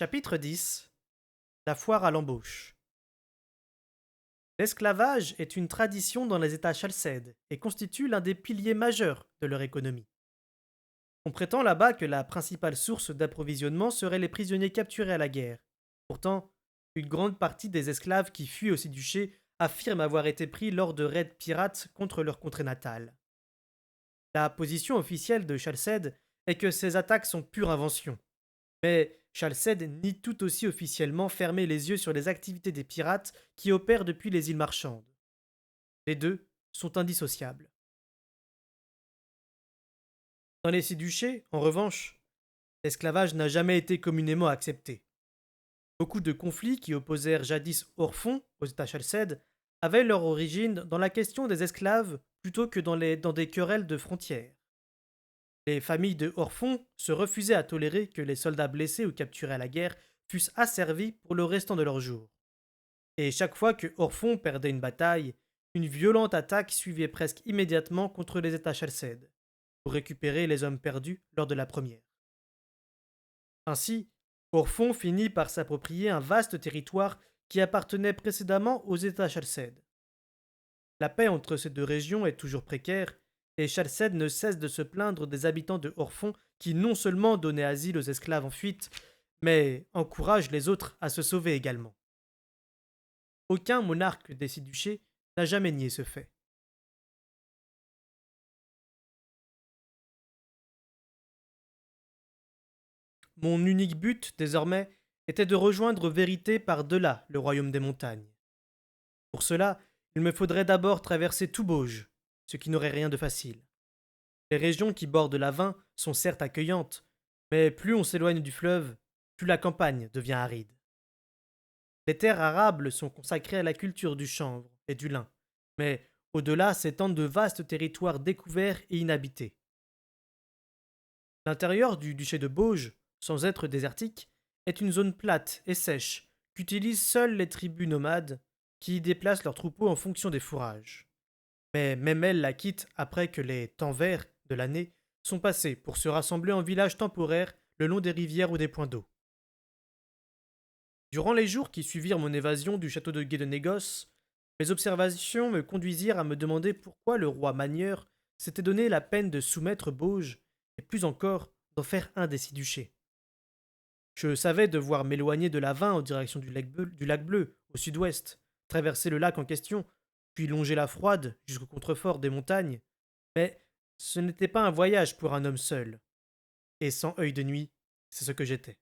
Chapitre 10. La foire à l'embauche. L'esclavage est une tradition dans les États chalcèdes et constitue l'un des piliers majeurs de leur économie. On prétend là-bas que la principale source d'approvisionnement serait les prisonniers capturés à la guerre. Pourtant, une grande partie des esclaves qui fuient au Sidi-Duché affirment avoir été pris lors de raids pirates contre leur contrée natale. La position officielle de Chalcède est que ces attaques sont pure invention. Mais Chalced nie tout aussi officiellement fermer les yeux sur les activités des pirates qui opèrent depuis les îles marchandes. Les deux sont indissociables. Dans les Six-Duchés, en revanche, l'esclavage n'a jamais été communément accepté. Beaucoup de conflits qui opposèrent jadis Orphon aux États chalcèdes avaient leur origine dans la question des esclaves plutôt que dans des querelles de frontières. Les familles de Orphon se refusaient à tolérer que les soldats blessés ou capturés à la guerre fussent asservis pour le restant de leur jour. Et chaque fois que Orphon perdait une bataille, une violente attaque suivait presque immédiatement contre les États chalcèdes, pour récupérer les hommes perdus lors de la première. Ainsi, Orphon finit par s'approprier un vaste territoire qui appartenait précédemment aux États chalcèdes. La paix entre ces deux régions est toujours précaire, et Chalcède ne cesse de se plaindre des habitants de Orphon qui non seulement donnaient asile aux esclaves en fuite, mais encouragent les autres à se sauver également. Aucun monarque des Six-Duchés n'a jamais nié ce fait. Mon unique but, désormais, était de rejoindre Vérité par-delà le royaume des montagnes. Pour cela, il me faudrait d'abord traverser tout Bauge, ce qui n'aurait rien de facile. Les régions qui bordent l'Avin sont certes accueillantes, mais plus on s'éloigne du fleuve, plus la campagne devient aride. Les terres arables sont consacrées à la culture du chanvre et du lin, mais au-delà s'étendent de vastes territoires découverts et inhabités. L'intérieur du duché de Bauge, sans être désertique, est une zone plate et sèche qu'utilisent seules les tribus nomades qui y déplacent leurs troupeaux en fonction des fourrages. Mais même elles la quittent après que les temps verts de l'année sont passés pour se rassembler en villages temporaires le long des rivières ou des points d'eau. Durant les jours qui suivirent mon évasion du château de Gué de Négoce, mes observations me conduisirent à me demander pourquoi le roi Manieur s'était donné la peine de soumettre Bauge, et plus encore d'en faire un des six duchés. Je savais devoir m'éloigner de l'Avin en direction du lac Bleu, au sud-ouest, traverser le lac en question, puis longer la Froide jusqu'au contrefort des montagnes, mais ce n'était pas un voyage pour un homme seul, et sans œil de nuit, c'est ce que j'étais.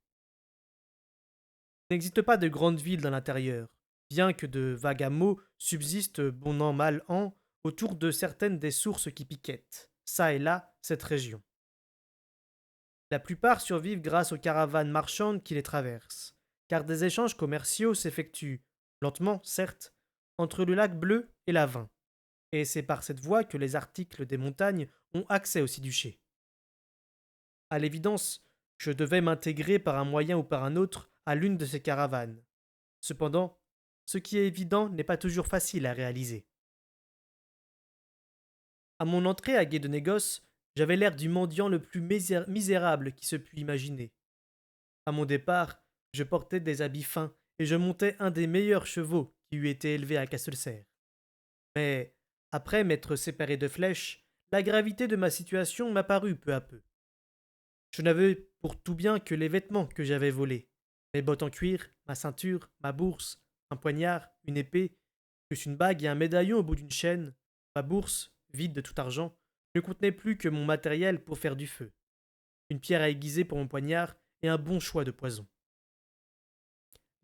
Il n'existe pas de grandes villes dans l'intérieur, bien que de vagues hameaux subsistent bon an mal an autour de certaines des sources qui piquettent, çà et là, cette région. La plupart survivent grâce aux caravanes marchandes qui les traversent, car des échanges commerciaux s'effectuent, lentement certes, entre le lac Bleu et l'Avin, et c'est par cette voie que les articles des montagnes ont accès au Sidi-Duché. À l'évidence, je devais m'intégrer par un moyen ou par un autre à l'une de ces caravanes. Cependant, ce qui est évident n'est pas toujours facile à réaliser. À mon entrée à Gué de Négoce, j'avais l'air du mendiant le plus misérable qui se pût imaginer. À mon départ, je portais des habits fins et je montais un des meilleurs chevaux qui eût été élevé à Castelcerre. Mais, après m'être séparé de Flèche, la gravité de ma situation m'apparut peu à peu. Je n'avais pour tout bien que les vêtements que j'avais volés, mes bottes en cuir, ma ceinture, ma bourse, un poignard, une épée, plus une bague et un médaillon au bout d'une chaîne. Ma bourse, vide de tout argent, ne contenait plus que mon matériel pour faire du feu, une pierre à aiguiser pour mon poignard et un bon choix de poison.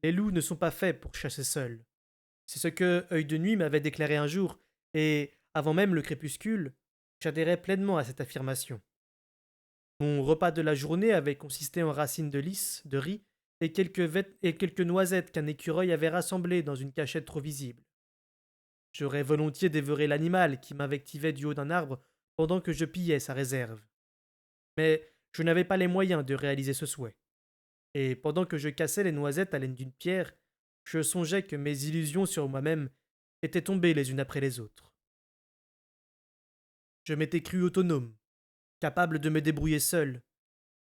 Les loups ne sont pas faits pour chasser seuls. C'est ce que Œil de Nuit m'avait déclaré un jour, et, avant même le crépuscule, j'adhérais pleinement à cette affirmation. Mon repas de la journée avait consisté en racines de lys, de riz et quelques noisettes qu'un écureuil avait rassemblées dans une cachette trop visible. J'aurais volontiers dévoré l'animal qui m'invectivait du haut d'un arbre pendant que je pillais sa réserve. Mais je n'avais pas les moyens de réaliser ce souhait. Et pendant que je cassais les noisettes à l'aine d'une pierre, je songeais que mes illusions sur moi-même étaient tombées les unes après les autres. Je m'étais cru autonome, capable de me débrouiller seul.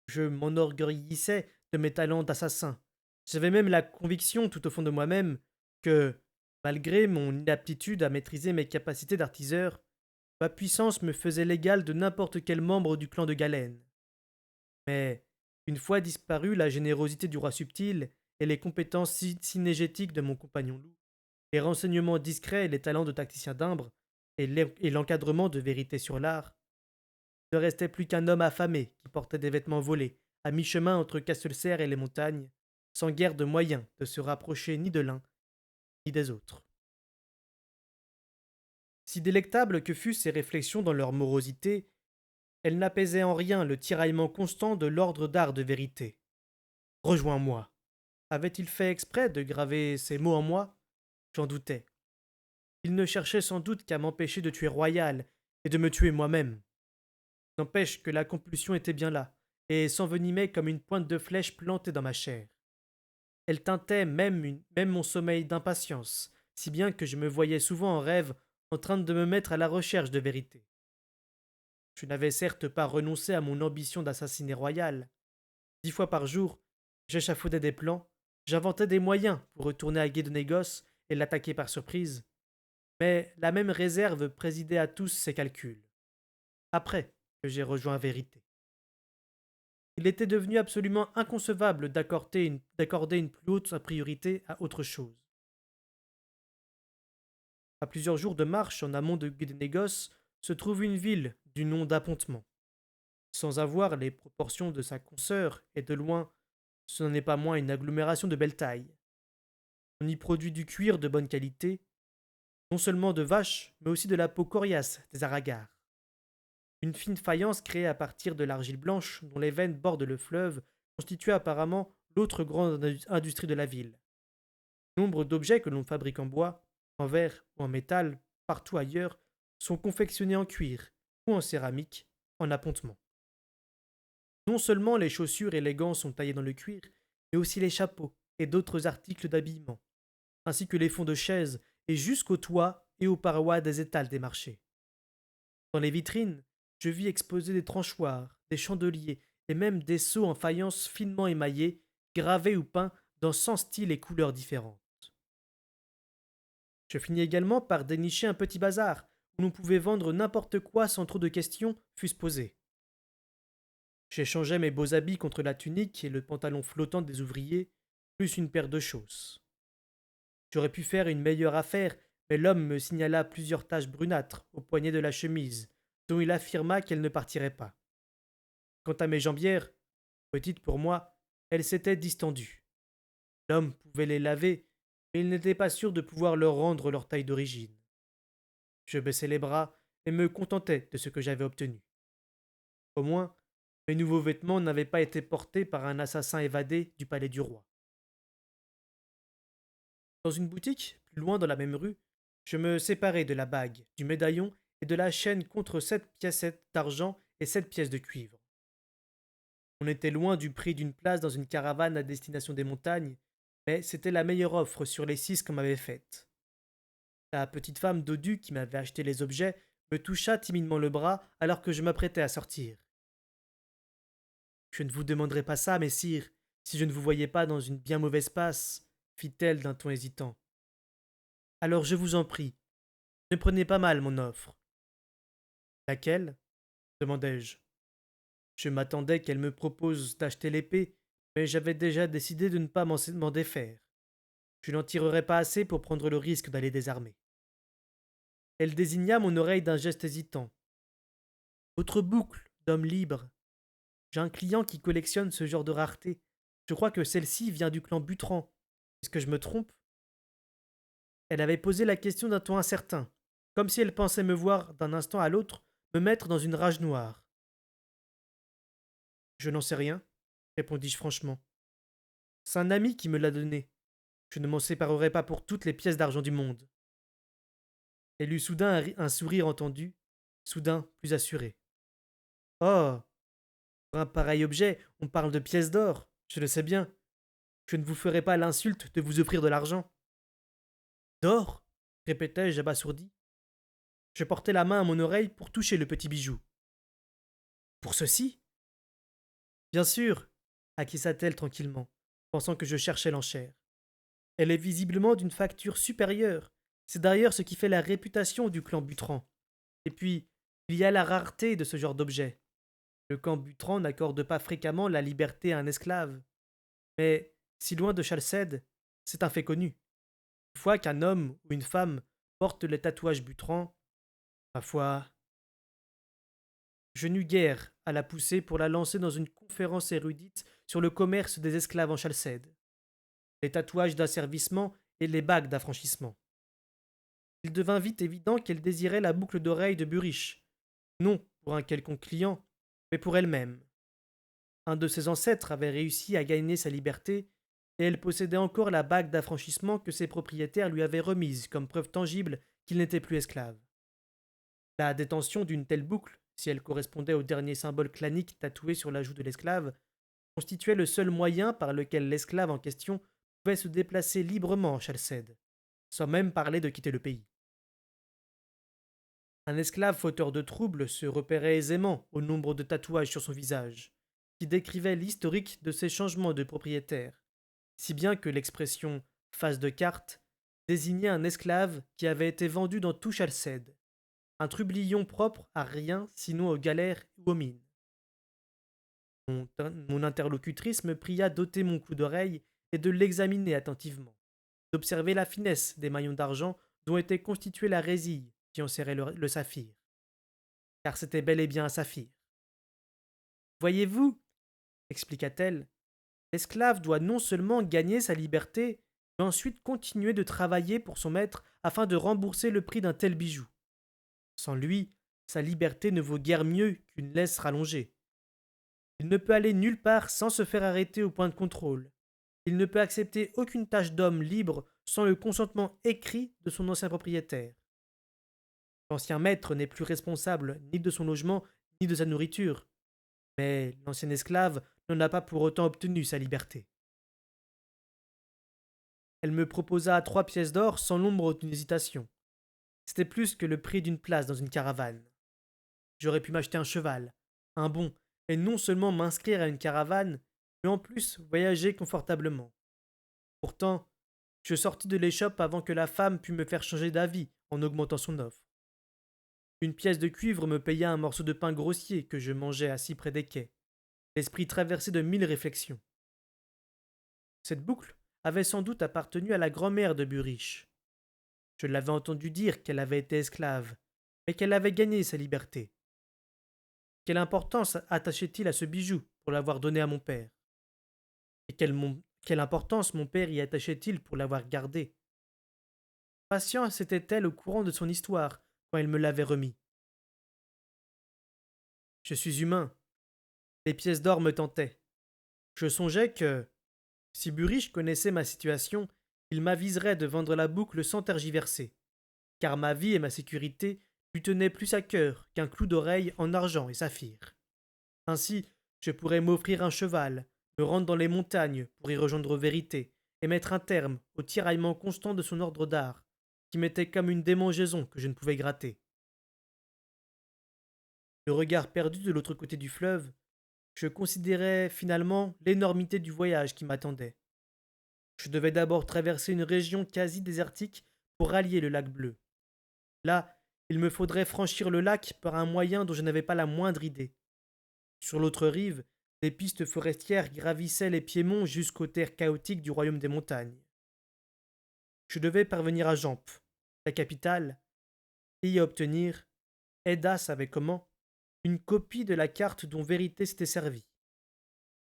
Je m'enorgueillissais de mes talents d'assassin, J'avais même la conviction tout au fond de moi-même que, malgré mon inaptitude à maîtriser mes capacités d'artiseur, ma puissance me faisait l'égal de n'importe quel membre du clan de Galène. Mais, une fois disparue la générosité du roi subtil et les compétences synégétiques de mon compagnon loup, les renseignements discrets et les talents de tacticien d'Imbre, et l'encadrement de vérité sur l'art, ne restait plus qu'un homme affamé qui portait des vêtements volés, à mi-chemin entre Castelcerre et les montagnes, sans guère de moyens de se rapprocher ni de l'un ni des autres. Si délectables que fussent ces réflexions dans leur morosité, elles n'apaisaient en rien le tiraillement constant de l'ordre d'art de vérité. Rejoins-moi. Avait-il fait exprès de graver ces mots en moi? J'en doutais. Il ne cherchait sans doute qu'à m'empêcher de tuer Royal et de me tuer moi-même. N'empêche que la compulsion était bien là, et s'envenimait comme une pointe de flèche plantée dans ma chair. Elle teintait même mon sommeil d'impatience, si bien que je me voyais souvent en rêve en train de me mettre à la recherche de vérité. Je n'avais certes pas renoncé à mon ambition d'assassiner Royal. 10 fois par jour, j'échafaudais des plans, j'inventais des moyens pour retourner à Gué de Négoce et l'attaquer par surprise. Mais la même réserve présidait à tous ces calculs. Après que j'ai rejoint Vérité. Il était devenu absolument inconcevable d'accorder une plus haute priorité à autre chose. À plusieurs jours de marche en amont de Guénégoce se trouve une ville du nom d'Appontement. Sans avoir les proportions de sa consoeur, et de loin, ce n'en est pas moins une agglomération de belle taille. On y produit du cuir de bonne qualité, non seulement de vaches, mais aussi de la peau coriace des aragars. Une fine faïence créée à partir de l'argile blanche dont les veines bordent le fleuve constituait apparemment l'autre grande industrie de la ville. Nombre d'objets que l'on fabrique en bois, en verre ou en métal, partout ailleurs, sont confectionnés en cuir ou en céramique, en appontement. Non seulement les chaussures et les gants sont taillés dans le cuir, mais aussi les chapeaux et d'autres articles d'habillement, ainsi que les fonds de chaises et jusqu'aux toits et aux parois des étals des marchés. Dans les vitrines, je vis exposer des tranchoirs, des chandeliers et même des seaux en faïence finement émaillés, gravés ou peints dans 100 styles et couleurs différentes. Je finis également par dénicher un petit bazar où l'on pouvait vendre n'importe quoi sans trop de questions fussent posées. J'échangeais mes beaux habits contre la tunique et le pantalon flottant des ouvriers, plus une paire de chausses. J'aurais pu faire une meilleure affaire, mais l'homme me signala plusieurs taches brunâtres au poignet de la chemise, dont il affirma qu'elles ne partiraient pas. Quant à mes jambières, petites pour moi, elles s'étaient distendues. L'homme pouvait les laver, mais il n'était pas sûr de pouvoir leur rendre leur taille d'origine. Je baissai les bras et me contentais de ce que j'avais obtenu. Au moins, mes nouveaux vêtements n'avaient pas été portés par un assassin évadé du palais du roi. Dans une boutique, plus loin dans la même rue, je me séparai de la bague, du médaillon et de la chaîne contre 7 pièces d'argent et 7 pièces de cuivre. On était loin du prix d'une place dans une caravane à destination des montagnes, mais c'était la meilleure offre sur les 6 qu'on m'avait faite. La petite femme dodue qui m'avait acheté les objets me toucha timidement le bras alors que je m'apprêtais à sortir. Je ne vous demanderai pas ça, messire, si je ne vous voyais pas dans une bien mauvaise passe, fit-elle d'un ton hésitant. Alors je vous en prie, ne prenez pas mal mon offre. Laquelle? Demandai-je. Je m'attendais qu'elle me propose d'acheter l'épée, mais j'avais déjà décidé de ne pas m'en défaire. Je n'en tirerais pas assez pour prendre le risque d'aller désarmer. Elle désigna mon oreille d'un geste hésitant. Votre boucle d'homme libre. J'ai un client qui collectionne ce genre de rareté. Je crois que celle-ci vient du clan Butran. Est-ce que je me trompe? Elle avait posé la question d'un ton incertain, comme si elle pensait me voir d'un instant à l'autre me mettre dans une rage noire. Je n'en sais rien, répondis-je franchement. C'est un ami qui me l'a donné. Je ne m'en séparerai pas pour toutes les pièces d'argent du monde. Elle eut soudain un sourire entendu, soudain plus assuré. Oh, pour un pareil objet, on parle de pièces d'or, je le sais bien. Je ne vous ferai pas l'insulte de vous offrir de l'argent. D'or? Répétai-je abasourdi. Je portai la main à mon oreille pour toucher le petit bijou. Pour ceci? Bien sûr, acquiesça-t-elle tranquillement. pensant que je cherchais l'enchère. Elle est visiblement d'une facture supérieure. C'est d'ailleurs ce qui fait la réputation du clan Butran. Et puis, il y a la rareté de ce genre d'objet. Le clan Butran n'accorde pas fréquemment la liberté à un esclave. Mais, si loin de Chalced, c'est un fait connu. Une fois qu'un homme ou une femme porte les tatouages Butran, ma foi, je n'eus guère à la pousser pour la lancer dans une conférence érudite sur le commerce des esclaves en Chalced, les tatouages d'asservissement et les bagues d'affranchissement. Il devint vite évident qu'elle désirait la boucle d'oreille de Burich, non pour un quelconque client, mais pour elle-même. Un de ses ancêtres avait réussi à gagner sa liberté, et elle possédait encore la bague d'affranchissement que ses propriétaires lui avaient remise comme preuve tangible qu'il n'était plus esclave. La détention d'une telle boucle, si elle correspondait au dernier symbole clanique tatoué sur la joue de l'esclave, constituait le seul moyen par lequel l'esclave en question pouvait se déplacer librement en Chalced, sans même parler de quitter le pays. Un esclave fauteur de troubles se repérait aisément au nombre de tatouages sur son visage, qui décrivait l'historique de ses changements de propriétaire, si bien que l'expression face de carte désignait un esclave qui avait été vendu dans tout Chalced, un trublion propre à rien sinon aux galères ou aux mines. Mon interlocutrice me pria d'ôter mon coup d'oreille et de l'examiner attentivement, d'observer la finesse des maillons d'argent dont était constituée la résille qui enserrait le saphir. Car c'était bel et bien un saphir. Voyez-vous, expliqua-t-elle, l'esclave doit non seulement gagner sa liberté, mais ensuite continuer de travailler pour son maître afin de rembourser le prix d'un tel bijou. Sans lui, sa liberté ne vaut guère mieux qu'une laisse rallongée. Il ne peut aller nulle part sans se faire arrêter au point de contrôle. Il ne peut accepter aucune tâche d'homme libre sans le consentement écrit de son ancien propriétaire. L'ancien maître n'est plus responsable ni de son logement ni de sa nourriture, mais l'ancien esclave n'en a pas pour autant obtenu sa liberté. Elle me proposa 3 pièces d'or sans l'ombre d'une hésitation. C'était plus que le prix d'une place dans une caravane. J'aurais pu m'acheter un cheval, un bon, et non seulement m'inscrire à une caravane, mais en plus voyager confortablement. Pourtant, je sortis de l'échoppe avant que la femme pût me faire changer d'avis en augmentant son offre. Une pièce de cuivre me paya un morceau de pain grossier que je mangeais assis près des quais, l'esprit traversé de 1000 réflexions. Cette boucle avait sans doute appartenu à la grand-mère de Burich. Je l'avais entendu dire qu'elle avait été esclave, mais qu'elle avait gagné sa liberté. Quelle importance attachait-il à ce bijou pour l'avoir donné à mon père? Et quelle importance mon père y attachait-il pour l'avoir gardé? Patience était-elle au courant de son histoire quand il me l'avait remis? Je suis humain. Les pièces d'or me tentaient. Je songeais que, si Burich connaissait ma situation, il m'aviserait de vendre la boucle sans tergiverser, car ma vie et ma sécurité lui tenaient plus à cœur qu'un clou d'oreille en argent et saphir. Ainsi, je pourrais m'offrir un cheval, me rendre dans les montagnes pour y rejoindre Vérité, et mettre un terme au tiraillement constant de son ordre d'art, qui m'était comme une démangeaison que je ne pouvais gratter. Le regard perdu de l'autre côté du fleuve, je considérais finalement l'énormité du voyage qui m'attendait. Je devais d'abord traverser une région quasi désertique pour rallier le lac bleu. Là, il me faudrait franchir le lac par un moyen dont je n'avais pas la moindre idée. Sur l'autre rive, des pistes forestières gravissaient les piémonts jusqu'aux terres chaotiques du royaume des montagnes. Je devais parvenir à Jamp, la capitale, et y obtenir, Eda savait comment, une copie de la carte dont Vérité s'était servie.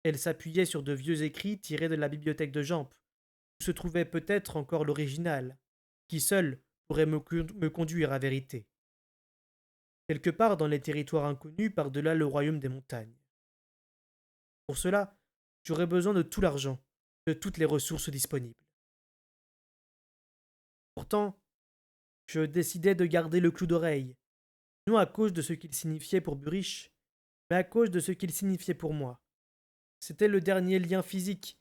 Elle s'appuyait sur de vieux écrits tirés de la bibliothèque de Jamp, où se trouvait peut-être encore l'original, qui seul pourrait me conduire à Vérité. Quelque part dans les territoires inconnus par-delà le royaume des montagnes. Pour cela, j'aurais besoin de tout l'argent, de toutes les ressources disponibles. Pourtant, je décidai de garder le clou d'oreille, non à cause de ce qu'il signifiait pour Burich, mais à cause de ce qu'il signifiait pour moi. C'était le dernier lien physique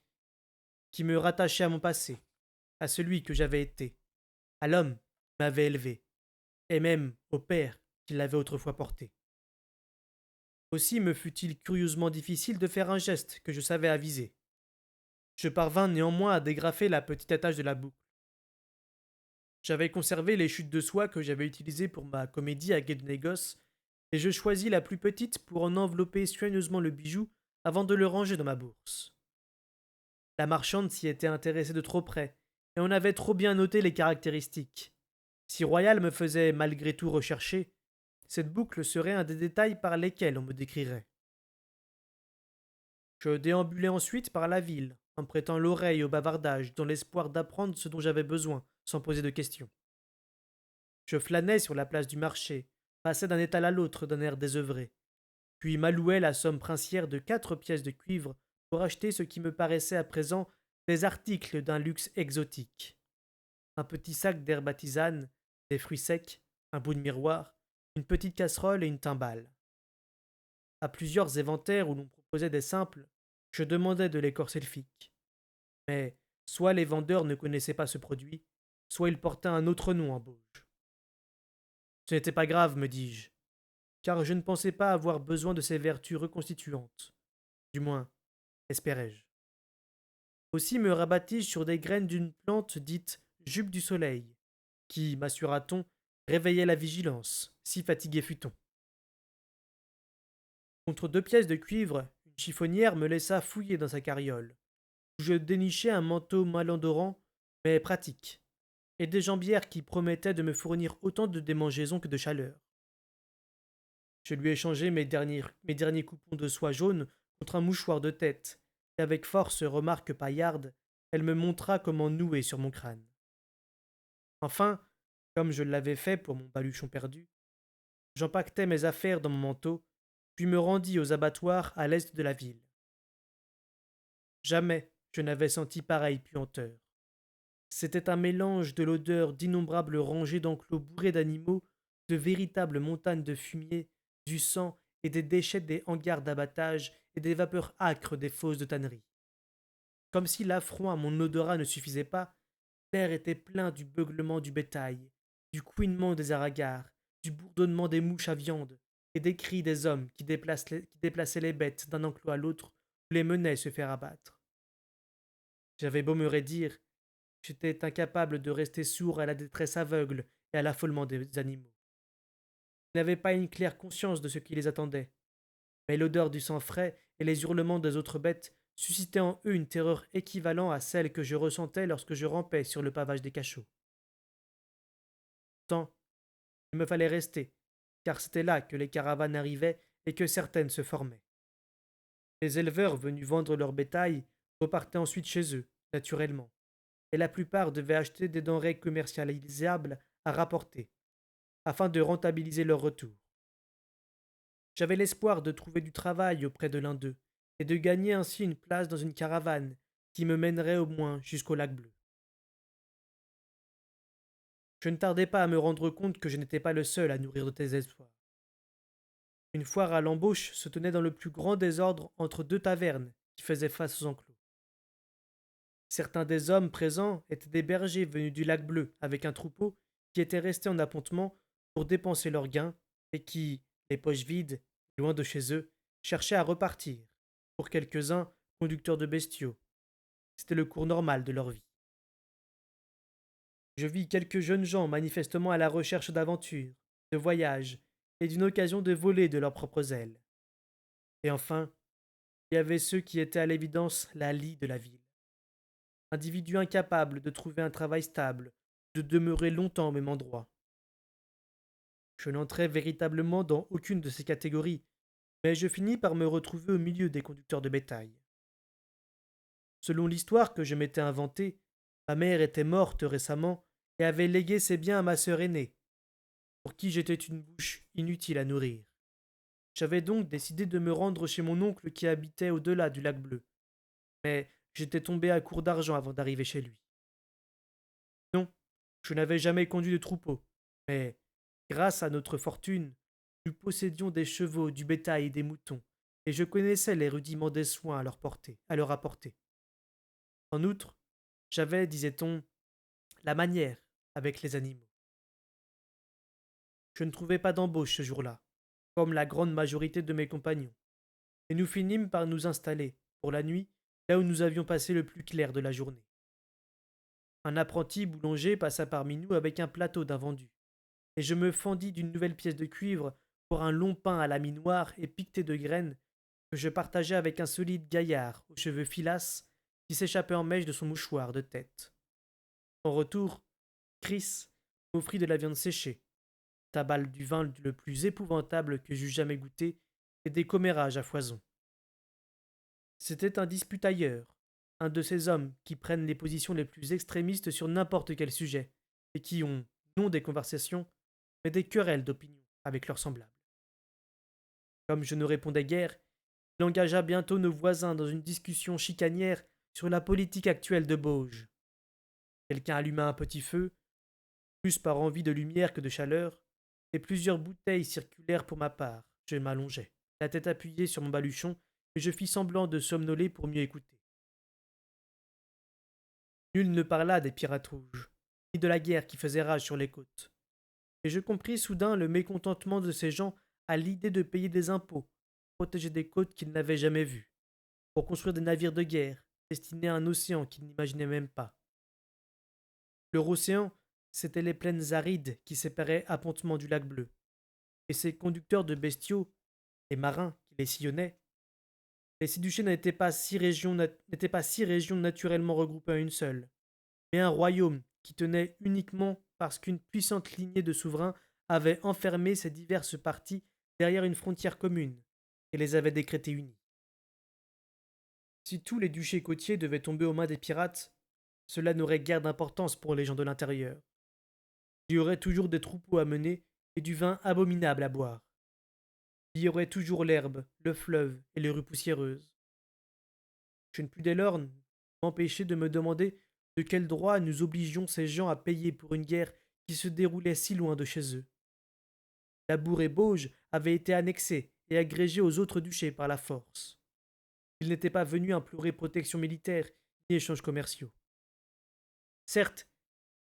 qui me rattachait à mon passé, à celui que j'avais été, à l'homme qui m'avait élevé, et même au père qui l'avait autrefois porté. Aussi me fut-il curieusement difficile de faire un geste que je savais aviser. Je parvins néanmoins à dégrafer la petite attache de la boucle. J'avais conservé les chutes de soie que j'avais utilisées pour ma comédie à guet de négoce, et je choisis la plus petite pour en envelopper soigneusement le bijou avant de le ranger dans ma bourse. La marchande s'y était intéressée de trop près, et on avait trop bien noté les caractéristiques. Si Royal me faisait malgré tout rechercher, cette boucle serait un des détails par lesquels on me décrirait. Je déambulai ensuite par la ville, en prêtant l'oreille au bavardage, dans l'espoir d'apprendre ce dont j'avais besoin, sans poser de questions. Je flânais sur la place du marché, passais d'un étal à l'autre d'un air désœuvré, puis m'allouais la somme princière de 4 pièces de cuivre pour acheter ce qui me paraissait à présent des articles d'un luxe exotique. Un petit sac d'herbes à tisane, des fruits secs, un bout de miroir, une petite casserole et une timbale. À plusieurs éventaires où l'on proposait des simples, je demandais de l'écorce elfique. Mais soit les vendeurs ne connaissaient pas ce produit, soit ils portaient un autre nom en bauge. Ce n'était pas grave, me dis-je, car je ne pensais pas avoir besoin de ces vertus reconstituantes. Du moins, espérais-je. Aussi me rabattis-je sur des graines d'une plante dite jupe du soleil, qui, m'assura-t-on, réveillait la vigilance, si fatigué fut-on. Contre 2 pièces de cuivre, une chiffonnière me laissa fouiller dans sa carriole, où je dénichai un manteau malendorant, mais pratique, et des jambières qui promettaient de me fournir autant de démangeaisons que de chaleur. Je lui échangeai mes derniers coupons de soie jaune contre un mouchoir de tête, et avec force remarque paillarde, elle me montra comment nouer sur mon crâne. Enfin, comme je l'avais fait pour mon baluchon perdu, j'empaquetai mes affaires dans mon manteau, puis me rendis aux abattoirs à l'est de la ville. Jamais je n'avais senti pareille puanteur. C'était un mélange de l'odeur d'innombrables rangées d'enclos bourrés d'animaux, de véritables montagnes de fumier, du sang et des déchets des hangars d'abattage et des vapeurs âcres des fosses de tannerie. Comme si l'affront à mon odorat ne suffisait pas, l'air était plein du beuglement du bétail, du couinement des aragars, du bourdonnement des mouches à viande, et des cris des hommes qui déplaçaient les bêtes d'un enclos à l'autre ou les menaient se faire abattre. J'avais beau me raidir, j'étais incapable de rester sourd à la détresse aveugle et à l'affolement des animaux. Ils n'avaient pas une claire conscience de ce qui les attendait, mais l'odeur du sang frais et les hurlements des autres bêtes suscitaient en eux une terreur équivalente à celle que je ressentais lorsque je rampais sur le pavage des cachots. Pourtant, il me fallait rester, car c'était là que les caravanes arrivaient et que certaines se formaient. Les éleveurs venus vendre leur bétail repartaient ensuite chez eux, naturellement, et la plupart devaient acheter des denrées commercialisables à rapporter, afin de rentabiliser leur retour. J'avais l'espoir de trouver du travail auprès de l'un d'eux, et de gagner ainsi une place dans une caravane qui me mènerait au moins jusqu'au lac bleu. Je ne tardai pas à me rendre compte que je n'étais pas le seul à nourrir de tes espoirs. Une foire à l'embauche se tenait dans le plus grand désordre entre 2 tavernes qui faisaient face aux enclos. Certains des hommes présents étaient des bergers venus du lac bleu avec un troupeau qui était resté en appontement pour dépenser leurs gains et qui, les poches vides, loin de chez eux, cherchaient à repartir, pour quelques-uns conducteurs de bestiaux. C'était le cours normal de leur vie. Je vis quelques jeunes gens manifestement à la recherche d'aventures, de voyages et d'une occasion de voler de leurs propres ailes. Et enfin, il y avait ceux qui étaient à l'évidence la lie de la ville. Individus incapables de trouver un travail stable, de demeurer longtemps au même endroit. Je n'entrais véritablement dans aucune de ces catégories, mais je finis par me retrouver au milieu des conducteurs de bétail. Selon l'histoire que je m'étais inventée, ma mère était morte récemment et avait légué ses biens à ma sœur aînée, pour qui j'étais une bouche inutile à nourrir. J'avais donc décidé de me rendre chez mon oncle qui habitait au-delà du lac bleu, mais j'étais tombé à court d'argent avant d'arriver chez lui. Non, je n'avais jamais conduit de troupeau, mais, grâce à notre fortune, nous possédions des chevaux, du bétail et des moutons, et je connaissais les rudiments des soins à leur apporter. En outre, j'avais, disait-on, la manière avec les animaux. Je ne trouvai pas d'embauche ce jour-là, comme la grande majorité de mes compagnons, et nous finîmes par nous installer, pour la nuit, là où nous avions passé le plus clair de la journée. Un apprenti boulanger passa parmi nous avec un plateau d'invendu, et je me fendis d'une nouvelle pièce de cuivre pour un long pain à la mie noire et piqueté de graines que je partageai avec un solide gaillard aux cheveux filasses qui s'échappait en mèche de son mouchoir de tête. En retour, Chris m'offrit de la viande séchée, tabale du vin le plus épouvantable que j'eus jamais goûté, et des commérages à foison. C'était un disputailleur, un de ces hommes qui prennent les positions les plus extrémistes sur n'importe quel sujet, et qui ont, non des conversations, mais des querelles d'opinion avec leurs semblables. Comme je ne répondais guère, il engagea bientôt nos voisins dans une discussion chicanière sur la politique actuelle de Bauge. Quelqu'un alluma un petit feu, plus par envie de lumière que de chaleur, et plusieurs bouteilles circulèrent pour ma part. Je m'allongeai, la tête appuyée sur mon baluchon, et je fis semblant de somnoler pour mieux écouter. Nul ne parla des pirates rouges, ni de la guerre qui faisait rage sur les côtes. Et je compris soudain le mécontentement de ces gens à l'idée de payer des impôts, pour protéger des côtes qu'ils n'avaient jamais vues, pour construire des navires de guerre, destinés à un océan qu'ils n'imaginaient même pas. Leur océan, c'étaient les plaines arides qui séparaient appontement du lac bleu, et ces conducteurs de bestiaux, les marins qui les sillonnaient, les Siduchés n'étaient pas six régions naturellement regroupées en une seule, mais un royaume qui tenait uniquement parce qu'une puissante lignée de souverains avait enfermé ces diverses parties derrière une frontière commune et les avait décrétées unies. Si tous les duchés côtiers devaient tomber aux mains des pirates, cela n'aurait guère d'importance pour les gens de l'intérieur. Il y aurait toujours des troupeaux à mener et du vin abominable à boire. Il y aurait toujours l'herbe, le fleuve et les rues poussiéreuses. Je ne pus dès lors m'empêcher de me demander de quel droit nous obligions ces gens à payer pour une guerre qui se déroulait si loin de chez eux. Labour et Bauge avaient été annexés et agrégés aux autres duchés par la force. Ils n'étaient pas venus implorer protection militaire ni échanges commerciaux. Certes,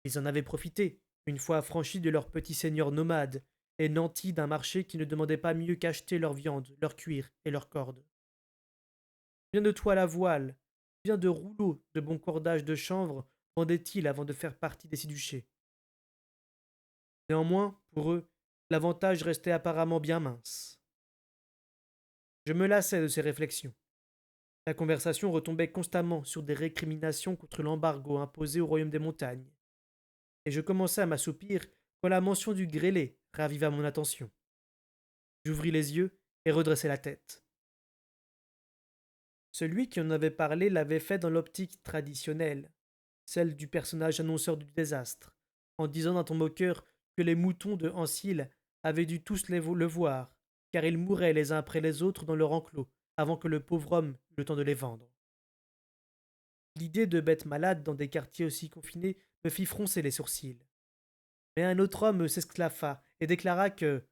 ils en avaient profité, une fois affranchis de leurs petits seigneurs nomades et nantis d'un marché qui ne demandait pas mieux qu'acheter leur viande, leur cuir et leurs cordes. Bien de toile à voile, bien de rouleaux de bon cordage de chanvre vendaient-ils avant de faire partie des six duchés. Néanmoins, pour eux, l'avantage restait apparemment bien mince. Je me lassais de ces réflexions. La conversation retombait constamment sur des récriminations contre l'embargo imposé au royaume des montagnes, et je commençais à m'assoupir quand la mention du grêlé raviva mon attention. J'ouvris les yeux et redressai la tête. Celui qui en avait parlé l'avait fait dans l'optique traditionnelle, celle du personnage annonceur du désastre, en disant d'un ton moqueur que les moutons de Ancile avaient dû tous le voir, car ils mouraient les uns après les autres dans leur enclos, avant que le pauvre homme eût le temps de les vendre. L'idée de bêtes malades dans des quartiers aussi confinés me fit froncer les sourcils. Mais un autre homme s'esclaffa et déclara que,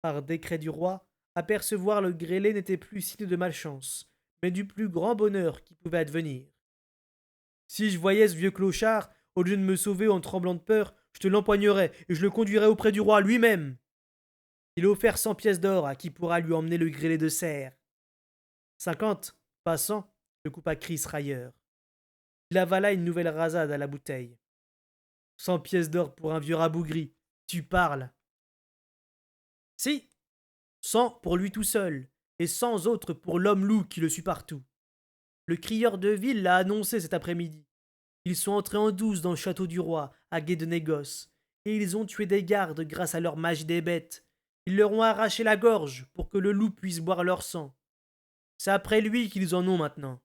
par décret du roi, apercevoir le grêlé n'était plus signe de malchance, mais du plus grand bonheur qui pouvait advenir. Si je voyais ce vieux clochard, au lieu de me sauver en tremblant de peur, je te l'empoignerais et je le conduirais auprès du roi lui-même. Il a offert 100 pièces d'or à qui pourra lui emmener le grêlé de serre. 50, pas 100, le coupa Chris railleur. Il avala une nouvelle rasade à la bouteille. 100 pièces d'or pour un vieux rabougri. Tu parles. Si, 100 pour lui tout seul, et 100 autres pour l'homme loup qui le suit partout. Le crieur de ville l'a annoncé cet après-midi. Ils sont entrés en douce dans le château du roi, à guet de négoce, et ils ont tué des gardes grâce à leur magie des bêtes. Ils leur ont arraché la gorge pour que le loup puisse boire leur sang. C'est après lui qu'ils en ont maintenant.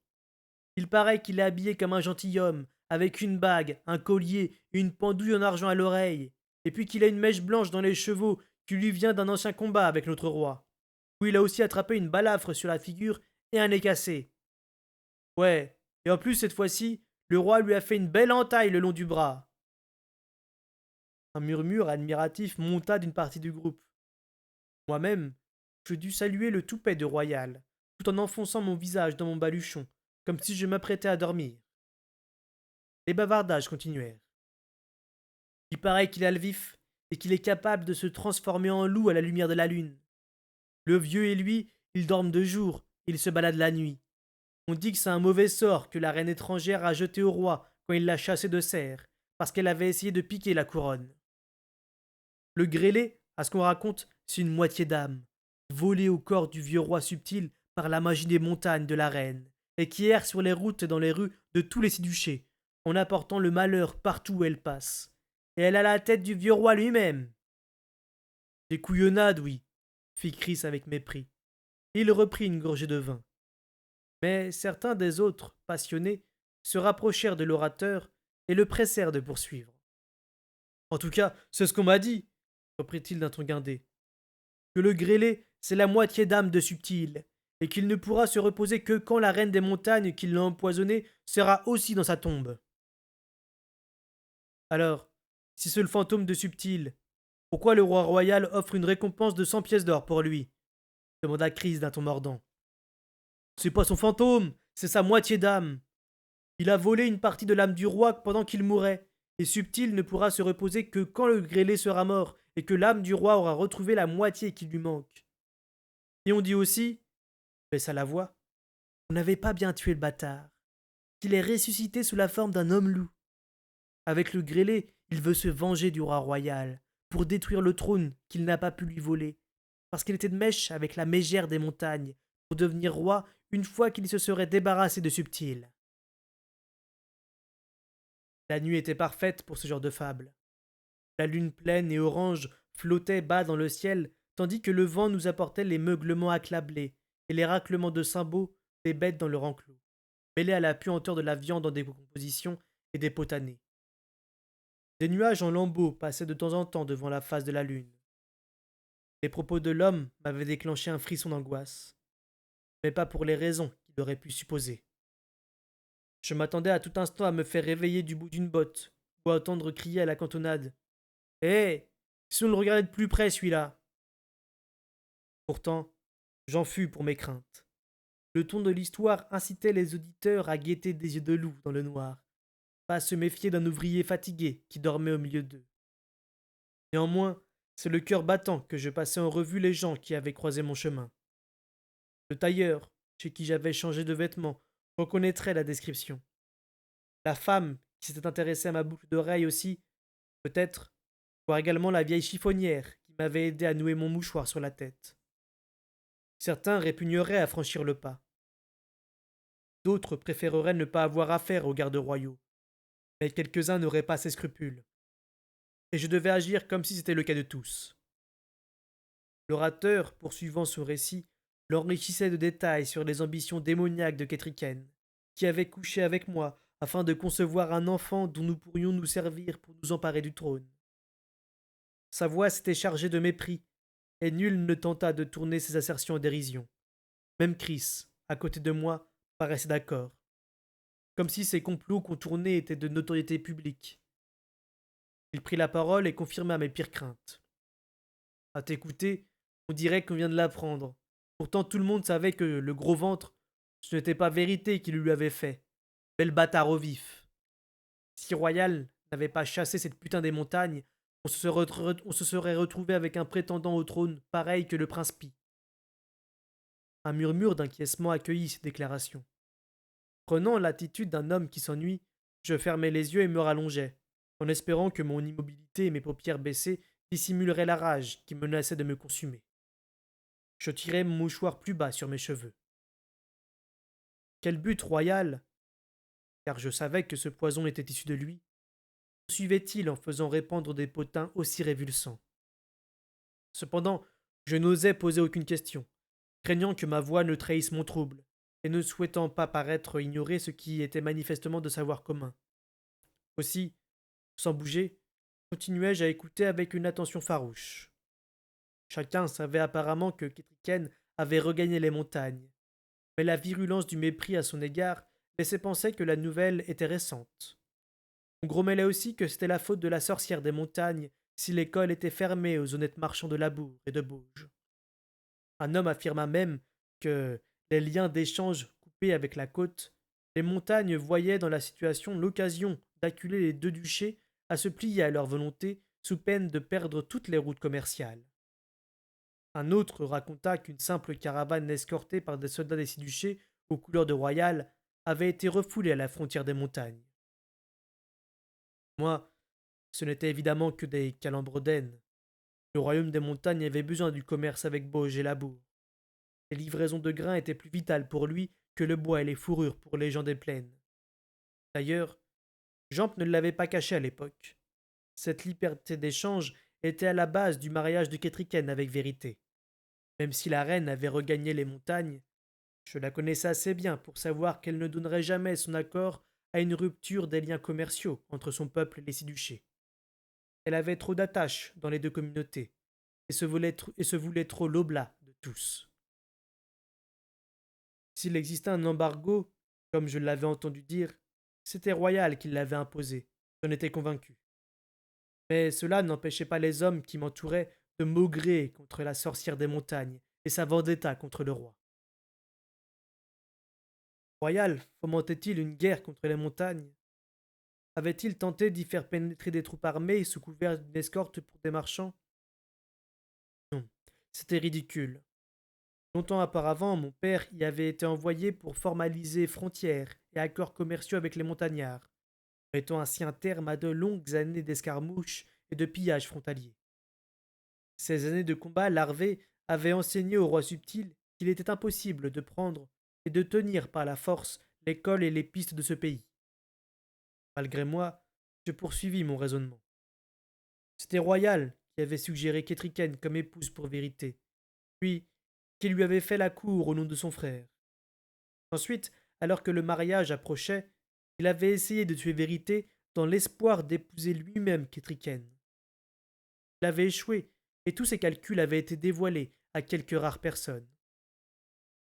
Il paraît qu'il est habillé comme un gentilhomme, avec une bague, un collier et une pendouille en argent à l'oreille, et puis qu'il a une mèche blanche dans les chevaux qui lui vient d'un ancien combat avec notre roi, où il a aussi attrapé une balafre sur la figure et un nez cassé. Ouais, et en plus cette fois-ci, le roi lui a fait une belle entaille le long du bras. Un murmure admiratif monta d'une partie du groupe. Moi-même, je dus saluer le toupet de Royal, tout en enfonçant mon visage dans mon baluchon, comme si je m'apprêtais à dormir. Les bavardages continuèrent. Il paraît qu'il a le vif et qu'il est capable de se transformer en loup à la lumière de la lune. Le vieux et lui, ils dorment de jour, ils se baladent la nuit. On dit que c'est un mauvais sort que la reine étrangère a jeté au roi quand il l'a chassée de Serre, parce qu'elle avait essayé de piquer la couronne. Le grêlé, à ce qu'on raconte, c'est une moitié d'âme, volée au corps du vieux roi subtil par la magie des montagnes de la reine, et qui erre sur les routes et dans les rues de tous les six-duchés, en apportant le malheur partout où elle passe. Et elle a la tête du vieux roi lui-même. Des couillonnades, oui, fit Chris avec mépris. Il reprit une gorgée de vin. Mais certains des autres, passionnés, se rapprochèrent de l'orateur et le pressèrent de poursuivre. En tout cas, c'est ce qu'on m'a dit, reprit-il d'un ton guindé, que le grêlé, c'est la moitié d'âme de Subtil, et qu'il ne pourra se reposer que quand la reine des montagnes qui l'a empoisonné sera aussi dans sa tombe. Alors, si c'est le fantôme de Subtil, pourquoi le roi royal offre une récompense de 100 pièces d'or pour lui demanda Chris d'un ton mordant. C'est pas son fantôme, c'est sa moitié d'âme. Il a volé une partie de l'âme du roi pendant qu'il mourait, et Subtil ne pourra se reposer que quand le grêlé sera mort et que l'âme du roi aura retrouvé la moitié qui lui manque. Et on dit aussi, baissa la voix, on n'avait pas bien tué le bâtard, qu'il est ressuscité sous la forme d'un homme loup. Avec le grêlé, il veut se venger du roi royal, pour détruire le trône qu'il n'a pas pu lui voler, parce qu'il était de mèche avec la mégère des montagnes, pour devenir roi une fois qu'il se serait débarrassé de Subtil. La nuit était parfaite pour ce genre de fable. La lune pleine et orange flottait bas dans le ciel, tandis que le vent nous apportait les meuglements accablés et les raclements de cymbaux des bêtes dans leur enclos, mêlés à la puanteur de la viande en décomposition et des potanés. Des nuages en lambeaux passaient de temps en temps devant la face de la lune. Les propos de l'homme m'avaient déclenché un frisson d'angoisse, mais pas pour les raisons qu'il aurait pu supposer. Je m'attendais à tout instant à me faire réveiller du bout d'une botte, ou à entendre crier à la cantonade. Hé, si on le regardait de plus près, celui-là. Pourtant, j'en fus pour mes craintes. Le ton de l'histoire incitait les auditeurs à guetter des yeux de loup dans le noir, pas à se méfier d'un ouvrier fatigué qui dormait au milieu d'eux. Néanmoins, c'est le cœur battant que je passais en revue les gens qui avaient croisé mon chemin. Le tailleur, chez qui j'avais changé de vêtements, reconnaîtrait la description. La femme qui s'était intéressée à ma boucle d'oreille aussi, peut-être, voire également la vieille chiffonnière qui m'avait aidé à nouer mon mouchoir sur la tête. Certains répugneraient à franchir le pas. D'autres préféreraient ne pas avoir affaire aux gardes royaux. Mais quelques-uns n'auraient pas ces scrupules. Et je devais agir comme si c'était le cas de tous. L'orateur, poursuivant son récit, l'enrichissait de détails sur les ambitions démoniaques de Ketriken, qui avait couché avec moi afin de concevoir un enfant dont nous pourrions nous servir pour nous emparer du trône. Sa voix s'était chargée de mépris, et nul ne tenta de tourner ses assertions en dérision. Même Chris, à côté de moi, paraissait d'accord, comme si ces complots contournés étaient de notoriété publique. Il prit la parole et confirma mes pires craintes. À t'écouter, on dirait qu'on vient de l'apprendre. Pourtant tout le monde savait que le gros ventre, ce n'était pas vérité qu'il lui avait fait. Bel bâtard au vif. Si Royal n'avait pas chassé cette putain des montagnes, on se serait retrouvé avec un prétendant au trône pareil que le prince Pi. Un murmure d'inquiétement accueillit ces déclarations. Prenant l'attitude d'un homme qui s'ennuie, je fermai les yeux et me rallongeai, en espérant que mon immobilité et mes paupières baissées dissimuleraient la rage qui menaçait de me consumer. Je tirai mon mouchoir plus bas sur mes cheveux. Quel but royal, car je savais que ce poison était issu de lui, poursuivait-il en faisant répandre des potins aussi révulsants? Cependant, je n'osais poser aucune question, craignant que ma voix ne trahisse mon trouble, et ne souhaitant pas paraître ignorer ce qui était manifestement de savoir commun. Aussi, sans bouger, continuai-je à écouter avec une attention farouche. Chacun savait apparemment que Ketriken avait regagné les montagnes, mais la virulence du mépris à son égard laissait penser que la nouvelle était récente. On grommelait aussi que c'était la faute de la sorcière des montagnes si l'école était fermée aux honnêtes marchands de Labour et de Bauge. Un homme affirma même que, les liens d'échange coupés avec la côte, les montagnes voyaient dans la situation l'occasion d'acculer les deux duchés à se plier à leur volonté sous peine de perdre toutes les routes commerciales. Un autre raconta qu'une simple caravane escortée par des soldats des six duchés aux couleurs de Royal, avait été refoulé à la frontière des montagnes. Moi, ce n'était évidemment que des calembredaines. Le royaume des montagnes avait besoin du commerce avec Bauge et Labour. Les livraisons de grains étaient plus vitales pour lui que le bois et les fourrures pour les gens des plaines. D'ailleurs, Jamp ne l'avait pas caché à l'époque. Cette liberté d'échange était à la base du mariage de Kétriken avec Vérité. Même si la reine avait regagné les montagnes, je la connaissais assez bien pour savoir qu'elle ne donnerait jamais son accord à une rupture des liens commerciaux entre son peuple et les Siduchés. Elle avait trop d'attaches dans les deux communautés et se voulait trop l'oblat de tous. S'il existait un embargo, comme je l'avais entendu dire, c'était Royal qui l'avait imposé, j'en étais convaincu. Mais cela n'empêchait pas les hommes qui m'entouraient de maugréer contre la sorcière des montagnes et sa vendetta contre le roi. Royal fomentait-il une guerre contre les montagnes? Avait-il tenté d'y faire pénétrer des troupes armées sous couvert d'une escorte pour des marchands? Non, c'était ridicule. Longtemps auparavant, mon père y avait été envoyé pour formaliser frontières et accords commerciaux avec les montagnards, mettant ainsi un terme à de longues années d'escarmouches et de pillages frontaliers. Ces années de combats larvés avaient enseigné au roi subtil qu'il était impossible de prendre et de tenir par la force les cols et les pistes de ce pays. Malgré moi, je poursuivis mon raisonnement. C'était Royal qui avait suggéré Kétriken comme épouse pour Vérité, puis qui lui avait fait la cour au nom de son frère. Ensuite, alors que le mariage approchait, il avait essayé de tuer Vérité dans l'espoir d'épouser lui-même Kétriken. Il avait échoué, et tous ses calculs avaient été dévoilés à quelques rares personnes.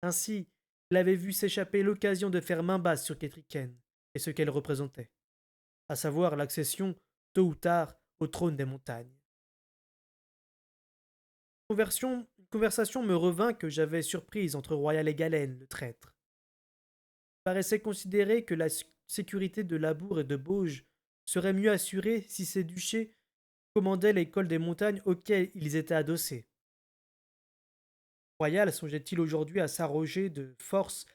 Ainsi, il avait vu s'échapper l'occasion de faire main basse sur Kétriken et ce qu'elle représentait, à savoir l'accession, tôt ou tard, au trône des montagnes. Une conversation me revint que j'avais surprise entre Royal et Galen, le traître. Il paraissait considérer que la sécurité de Labour et de Bauge serait mieux assurée si ces duchés commandaient l'école des montagnes auxquelles ils étaient adossés. Royal songeait-il aujourd'hui à s'arroger de force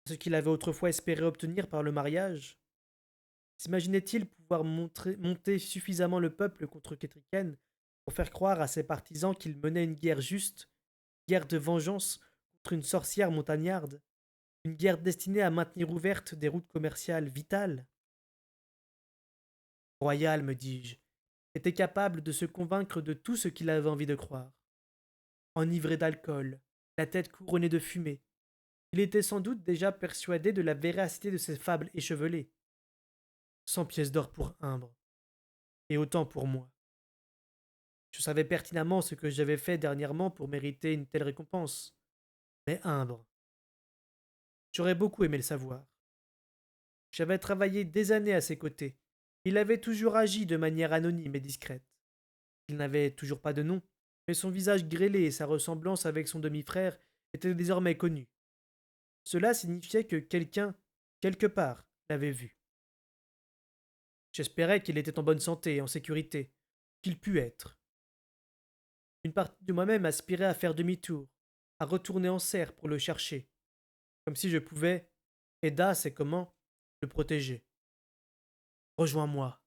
ce qu'il avait autrefois espéré obtenir par le mariage? S'imaginait-il pouvoir monter suffisamment le peuple contre Kétriken pour faire croire à ses partisans qu'il menait une guerre juste, une guerre de vengeance contre une sorcière montagnarde, une guerre destinée à maintenir ouvertes des routes commerciales vitales? Royal, me dis-je, était capable de se convaincre de tout ce qu'il avait envie de croire. Enivré d'alcool, la tête couronnée de fumée, il était sans doute déjà persuadé de la véracité de ces fables échevelées. 100 pièces d'or pour Imbre, et autant pour moi. Je savais pertinemment ce que j'avais fait dernièrement pour mériter une telle récompense. Mais Imbre, j'aurais beaucoup aimé le savoir. J'avais travaillé des années à ses côtés. Il avait toujours agi de manière anonyme et discrète. Il n'avait toujours pas de nom, mais son visage grêlé et sa ressemblance avec son demi-frère étaient désormais connus. Cela signifiait que quelqu'un, quelque part, l'avait vu. J'espérais qu'il était en bonne santé et en sécurité, qu'il pût être. Une partie de moi-même aspirait à faire demi-tour, à retourner en serre pour le chercher, comme si je pouvais, Eda sait comment, le protéger. Rejoins-moi.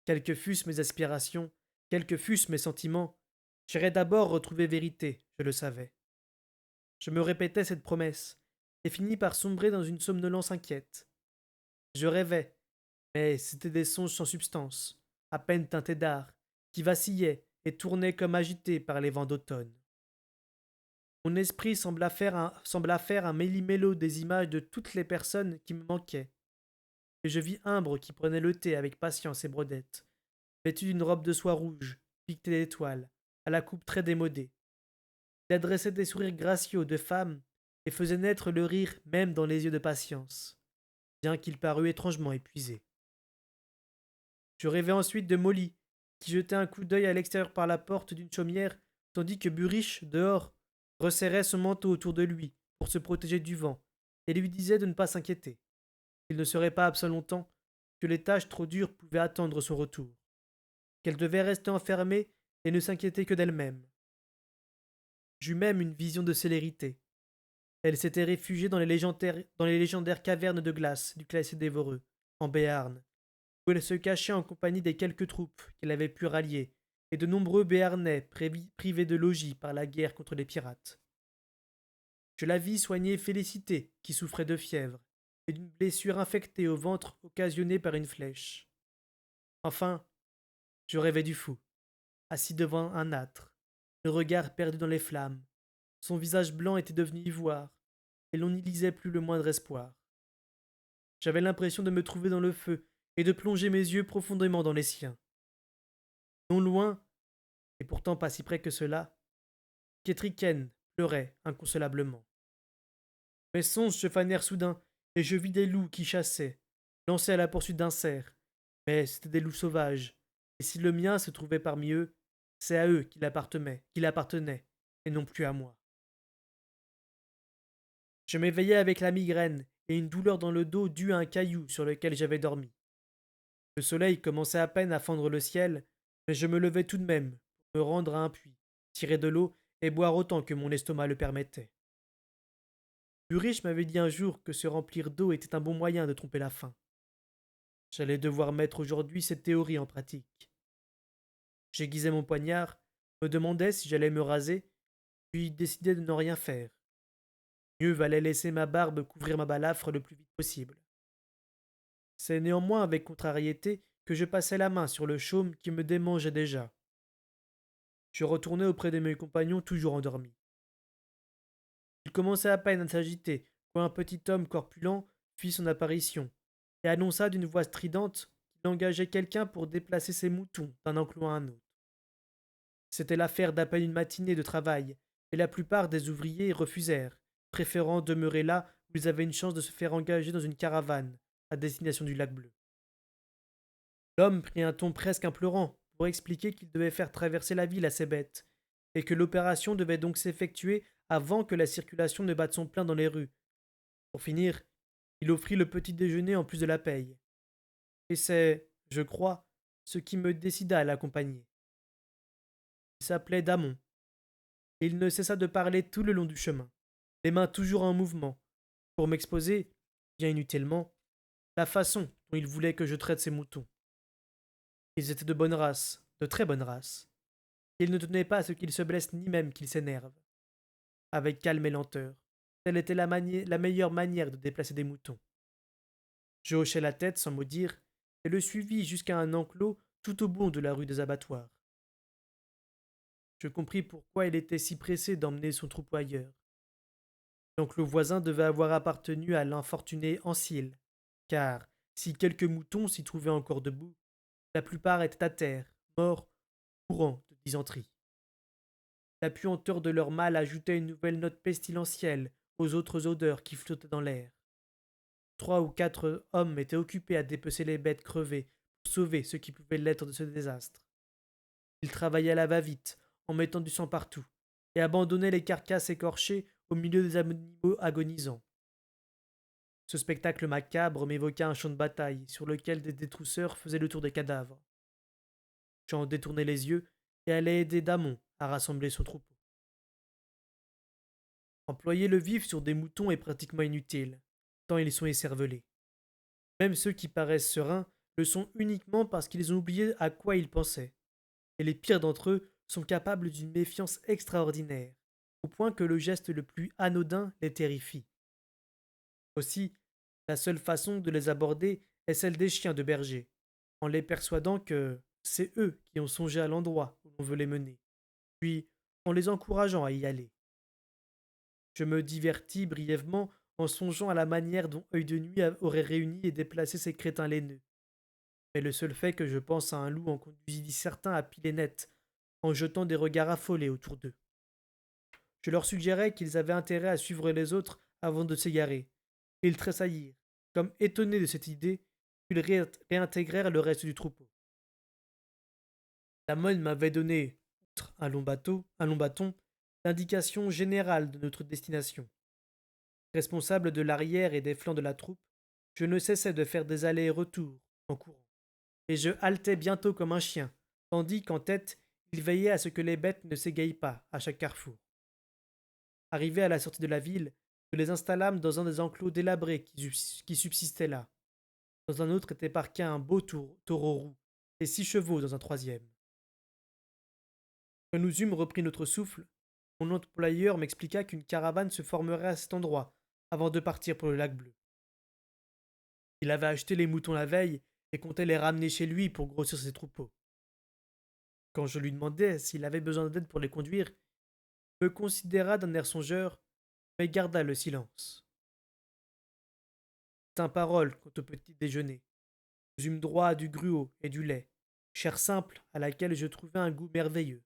Quelles que fussent mes aspirations, quels que fussent mes sentiments, j'irais d'abord retrouver Vérité, je le savais. Je me répétais cette promesse, et finis par sombrer dans une somnolence inquiète. Je rêvais, mais c'étaient des songes sans substance, à peine teintés d'art, qui vacillaient et tournaient comme agités par les vents d'automne. Mon esprit sembla faire un méli-mélo des images de toutes les personnes qui me manquaient, et je vis Imbre qui prenait le thé avec patience et brodette, vêtu d'une robe de soie rouge, piquetée d'étoiles, à la coupe très démodée. Il adressait des sourires gracieux de femme et faisait naître le rire même dans les yeux de patience, bien qu'il parût étrangement épuisé. Je rêvais ensuite de Molly, qui jetait un coup d'œil à l'extérieur par la porte d'une chaumière, tandis que Buriche, dehors, resserrait son manteau autour de lui pour se protéger du vent, et lui disait de ne pas s'inquiéter. Il ne serait pas absent longtemps, que les tâches trop dures pouvaient attendre son retour, qu'elle devait rester enfermée et ne s'inquiéter que d'elle-même. J'eus même une vision de célérité. Elle s'était réfugiée dans les légendaires cavernes de glace du glacier dévoreux, en Béarn, où elle se cachait en compagnie des quelques troupes qu'elle avait pu rallier, et de nombreux Béarnais privés de logis par la guerre contre les pirates. Je la vis soigner Félicité, qui souffrait de fièvre, et d'une blessure infectée au ventre occasionnée par une flèche. Enfin, je rêvais du fou, assis devant un âtre, le regard perdu dans les flammes. Son visage blanc était devenu ivoire, et l'on n'y lisait plus le moindre espoir. J'avais l'impression de me trouver dans le feu et de plonger mes yeux profondément dans les siens. Non loin, et pourtant pas si près que cela, Ketriken pleurait inconsolablement. Mes songes se fanèrent soudain, et je vis des loups qui chassaient, lancés à la poursuite d'un cerf. Mais c'étaient des loups sauvages, et si le mien se trouvait parmi eux, c'est à eux qu'il appartenait, et non plus à moi. Je m'éveillai avec la migraine et une douleur dans le dos due à un caillou sur lequel j'avais dormi. Le soleil commençait à peine à fendre le ciel, mais je me levai tout de même pour me rendre à un puits, tirer de l'eau et boire autant que mon estomac le permettait. Ulrich m'avait dit un jour que se remplir d'eau était un bon moyen de tromper la faim. J'allais devoir mettre aujourd'hui cette théorie en pratique. J'aiguisai mon poignard, me demandai si j'allais me raser, puis décidai de ne rien faire. Mieux valait laisser ma barbe couvrir ma balafre le plus vite possible. C'est néanmoins avec contrariété que je passai la main sur le chaume qui me démangeait déjà. Je retournai auprès de mes compagnons toujours endormis. Il commençait à peine à s'agiter quand un petit homme corpulent fit son apparition et annonça d'une voix stridente qu'il engageait quelqu'un pour déplacer ses moutons d'un enclos à un autre. C'était l'affaire d'à peine une matinée de travail, et la plupart des ouvriers refusèrent, préférant demeurer là où ils avaient une chance de se faire engager dans une caravane à destination du lac bleu. L'homme prit un ton presque implorant pour expliquer qu'il devait faire traverser la ville à ses bêtes, et que l'opération devait donc s'effectuer avant que la circulation ne batte son plein dans les rues. Pour finir, il offrit le petit déjeuner en plus de la paye. Et c'est, je crois, ce qui me décida à l'accompagner. Il s'appelait Damon, et il ne cessa de parler tout le long du chemin, les mains toujours en mouvement, pour m'exposer, bien inutilement, la façon dont il voulait que je traite ses moutons. Ils étaient de bonne race, de très bonne race. Il ne tenait pas à ce qu'ils se blessent ni même qu'ils s'énervent. Avec calme et lenteur, telle était la meilleure manière de déplacer des moutons. Je hochai la tête sans mot dire, et le suivis jusqu'à un enclos tout au bout de la rue des abattoirs. Je compris pourquoi il était si pressé d'emmener son troupeau ailleurs. L'enclos voisin devait avoir appartenu à l'infortuné Ancil, car, si quelques moutons s'y trouvaient encore debout, la plupart étaient à terre, morts, courant de dysenterie. La puanteur de leur mâle ajoutait une nouvelle note pestilentielle aux autres odeurs qui flottaient dans l'air. 3 ou 4 hommes étaient occupés à dépecer les bêtes crevées pour sauver ce qui pouvait l'être de ce désastre. Ils travaillaient à la va-vite, en mettant du sang partout, et abandonnaient les carcasses écorchées au milieu des animaux agonisants. Ce spectacle macabre m'évoqua un champ de bataille sur lequel des détrousseurs faisaient le tour des cadavres. J'en détournai les yeux et allai aider Damon à rassembler son troupeau. Employer le vif sur des moutons est pratiquement inutile, tant ils sont écervelés. Même ceux qui paraissent sereins le sont uniquement parce qu'ils ont oublié à quoi ils pensaient, et les pires d'entre eux sont capables d'une méfiance extraordinaire, au point que le geste le plus anodin les terrifie. Aussi, la seule façon de les aborder est celle des chiens de berger, en les persuadant que c'est eux qui ont songé à l'endroit où l'on veut les mener, puis en les encourageant à y aller. Je me divertis brièvement en songeant à la manière dont Œil de Nuit aurait réuni et déplacé ces crétins laineux. Mais le seul fait que je pense à un loup en conduisit certains à piler net, en jetant des regards affolés autour d'eux. Je leur suggérais qu'ils avaient intérêt à suivre les autres avant de s'égarer. Ils tressaillirent, comme étonnés de cette idée, puis ils réintégrèrent le reste du troupeau. La monne m'avait donné, outre un long bâton, l'indication générale de notre destination. Responsable de l'arrière et des flancs de la troupe, je ne cessais de faire des allers et retours en courant, et je haletais bientôt comme un chien, tandis qu'en tête, il veillait à ce que les bêtes ne s'égayent pas à chaque carrefour. Arrivé à la sortie de la ville, Nous les installâmes dans un des enclos délabrés qui subsistaient là. Dans un autre était parqué un beau taureau roux, et 6 chevaux dans un troisième. Quand nous eûmes repris notre souffle, mon employeur m'expliqua qu'une caravane se formerait à cet endroit, avant de partir pour le lac bleu. Il avait acheté les moutons la veille et comptait les ramener chez lui pour grossir ses troupeaux. Quand je lui demandai s'il avait besoin d'aide pour les conduire, il me considéra d'un air songeur, mais garda le silence. Tint parole quant au petit déjeuner. Nous eûmes droit à du gruau et du lait, chair simple à laquelle je trouvai un goût merveilleux.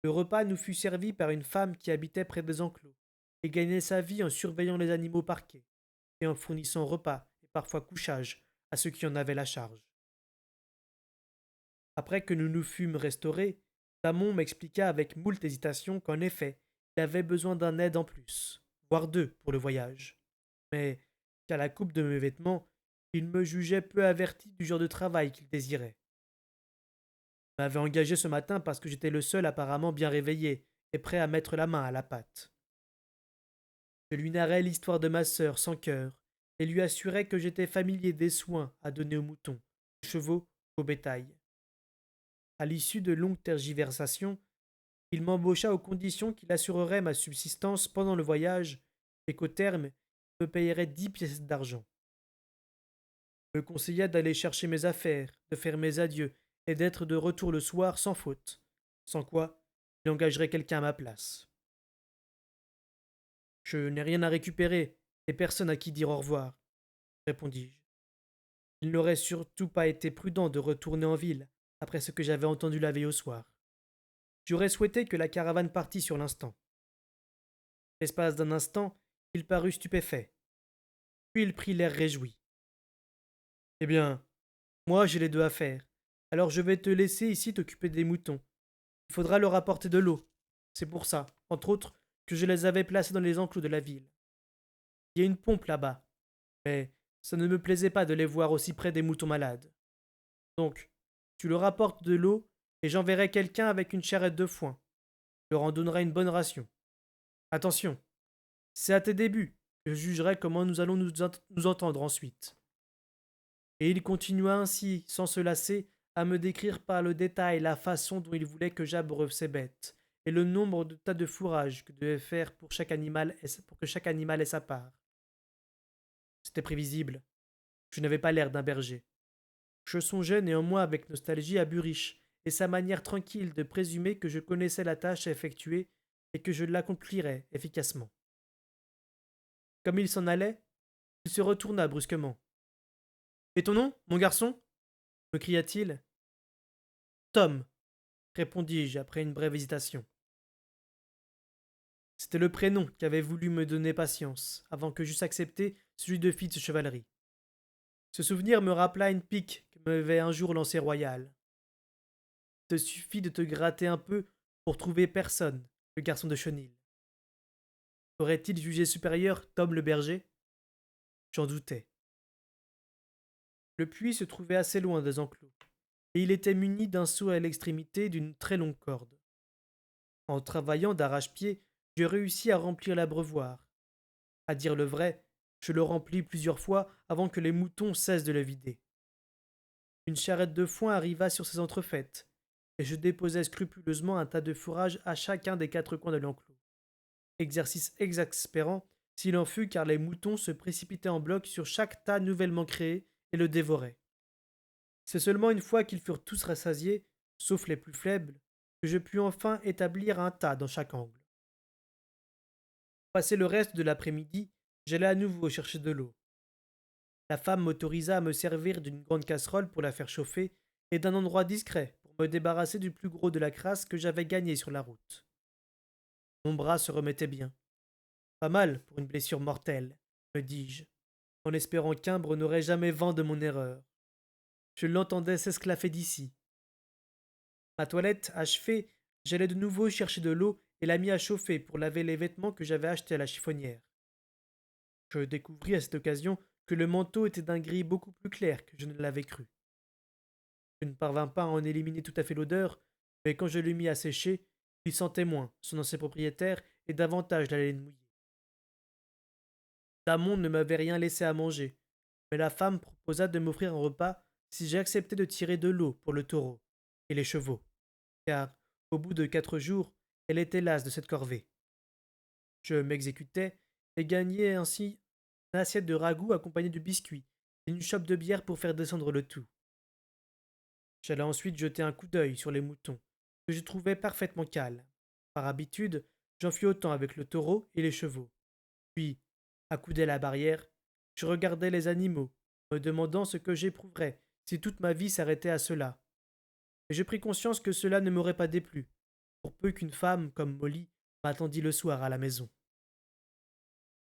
Le repas nous fut servi par une femme qui habitait près des enclos, et gagnait sa vie en surveillant les animaux parqués, et en fournissant repas et parfois couchage à ceux qui en avaient la charge. Après que nous nous fûmes restaurés, Damon m'expliqua avec moult hésitation qu'en effet, il avait besoin d'un aide en plus, voire deux pour le voyage, mais qu'à la coupe de mes vêtements, il me jugeait peu averti du genre de travail qu'il désirait. Il m'avait engagé ce matin parce que j'étais le seul apparemment bien réveillé et prêt à mettre la main à la pâte. Je lui narrai l'histoire de ma sœur sans cœur et lui assurai que j'étais familier des soins à donner aux moutons, aux chevaux, au bétail. À l'issue de longues tergiversations, il m'embaucha aux conditions qu'il assurerait ma subsistance pendant le voyage et qu'au terme, il me payerait 10 pièces d'argent. Il me conseilla d'aller chercher mes affaires, de faire mes adieux et d'être de retour le soir sans faute, sans quoi il engagerait quelqu'un à ma place. Je n'ai rien à récupérer et personne à qui dire au revoir, répondis-je. Il n'aurait surtout pas été prudent de retourner en ville après ce que j'avais entendu la veille au soir. J'aurais souhaité que la caravane partît sur l'instant. L'espace d'un instant, il parut stupéfait. Puis il prit l'air réjoui. Eh bien, moi j'ai les deux à faire. Alors je vais te laisser ici t'occuper des moutons. Il faudra leur apporter de l'eau. C'est pour ça, entre autres, que je les avais placés dans les enclos de la ville. Il y a une pompe là-bas, mais ça ne me plaisait pas de les voir aussi près des moutons malades. Donc, tu leur apportes de l'eau et j'enverrai quelqu'un avec une charrette de foin. Tu leur en donneras une bonne ration. Attention, c'est à tes débuts que je jugerai comment nous allons nous entendre ensuite. Et il continua ainsi, sans se lasser, à me décrire par le détail la façon dont il voulait que j'abreuve ses bêtes, et le nombre de tas de fourrage que devait faire pour que chaque animal ait sa part. C'était prévisible. Je n'avais pas l'air d'un berger. Je songeais néanmoins avec nostalgie à Buriche, et sa manière tranquille de présumer que je connaissais la tâche à effectuer et que je l'accomplirais efficacement. Comme il s'en allait, il se retourna brusquement. Et ton nom, mon garçon me cria-t-il. Tom, répondis-je après une brève hésitation. C'était le prénom qu'avait voulu me donner patience, avant que j'eusse accepté celui de fils de chevalerie. Ce souvenir me rappela une pique que m'avait un jour lancée Royal. Il te suffit de te gratter un peu pour trouver personne, le garçon de chenil. Aurait-il jugé supérieur Tom le berger? J'en doutais. Le puits se trouvait assez loin des enclos, et il était muni d'un seau à l'extrémité d'une très longue corde. En travaillant d'arrache-pied, je réussis à remplir l'abreuvoir. À dire le vrai, je le remplis plusieurs fois avant que les moutons cessent de le vider. Une charrette de foin arriva sur ces entrefaites, et je déposai scrupuleusement un tas de fourrage à chacun des 4 coins de l'enclos. Exercice exaspérant s'il en fut, car les moutons se précipitaient en bloc sur chaque tas nouvellement créé et le dévoraient. C'est seulement une fois qu'ils furent tous rassasiés, sauf les plus faibles, que je pus enfin établir un tas dans chaque angle. Passé le reste de l'après-midi, j'allai à nouveau chercher de l'eau. La femme m'autorisa à me servir d'une grande casserole pour la faire chauffer et d'un endroit discret pour me débarrasser du plus gros de la crasse que j'avais gagnée sur la route. Mon bras se remettait bien. Pas mal pour une blessure mortelle, me dis-je, en espérant qu'Imbre n'aurait jamais vent de mon erreur. Je l'entendais s'esclaffer d'ici. Ma toilette achevée, j'allai de nouveau chercher de l'eau et la mis à chauffer pour laver les vêtements que j'avais achetés à la chiffonnière. Je découvris à cette occasion que le manteau était d'un gris beaucoup plus clair que je ne l'avais cru. Je ne parvins pas à en éliminer tout à fait l'odeur, mais quand je le mis à sécher, il sentait moins son ancien propriétaire et davantage la laine mouillée. Damon ne m'avait rien laissé à manger, mais la femme proposa de m'offrir un repas si j'acceptais de tirer de l'eau pour le taureau et les chevaux, car, au bout de 4 jours, elle était lasse de cette corvée. Je m'exécutais et gagnais ainsi une assiette de ragoût accompagnée de biscuits et une chope de bière pour faire descendre le tout. J'allais ensuite jeter un coup d'œil sur les moutons, que je trouvais parfaitement calmes. Par habitude, j'en fis autant avec le taureau et les chevaux. Puis, accoudé à la barrière, je regardais les animaux, me demandant ce que j'éprouverais si toute ma vie s'arrêtait à cela. Et je pris conscience que cela ne m'aurait pas déplu, pour peu qu'une femme comme Molly m'attendît le soir à la maison.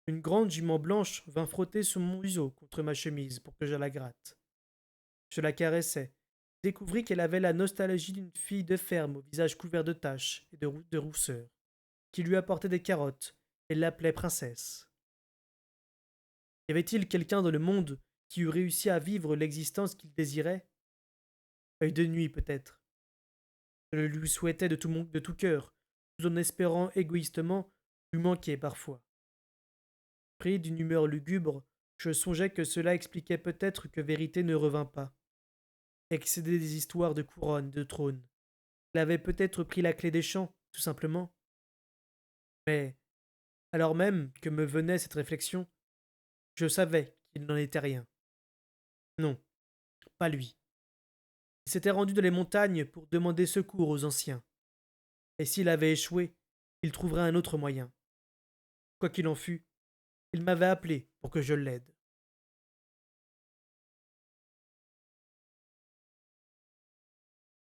Une grande jument blanche vint frotter son museau contre ma chemise pour que je la gratte. Je la caressai, découvris qu'elle avait la nostalgie d'une fille de ferme au visage couvert de taches et de rousseur, qui lui apportait des carottes et l'appelait princesse. Y avait-il quelqu'un dans le monde qui eût réussi à vivre l'existence qu'il désirait? Œil de nuit, peut-être. Je le lui souhaitais de tout cœur, tout en espérant égoïstement lui manquer parfois. Pris d'une humeur lugubre, je songeais que cela expliquait peut-être que Vérité ne revint pas. Excédé des histoires de couronne, de trône. Elle avait peut-être pris la clé des champs, tout simplement. Mais, alors même que me venait cette réflexion, je savais qu'il n'en était rien. Non, pas lui. Il s'était rendu dans les montagnes pour demander secours aux anciens. Et s'il avait échoué, il trouverait un autre moyen. Quoi qu'il en fût, il m'avait appelé pour que je l'aide.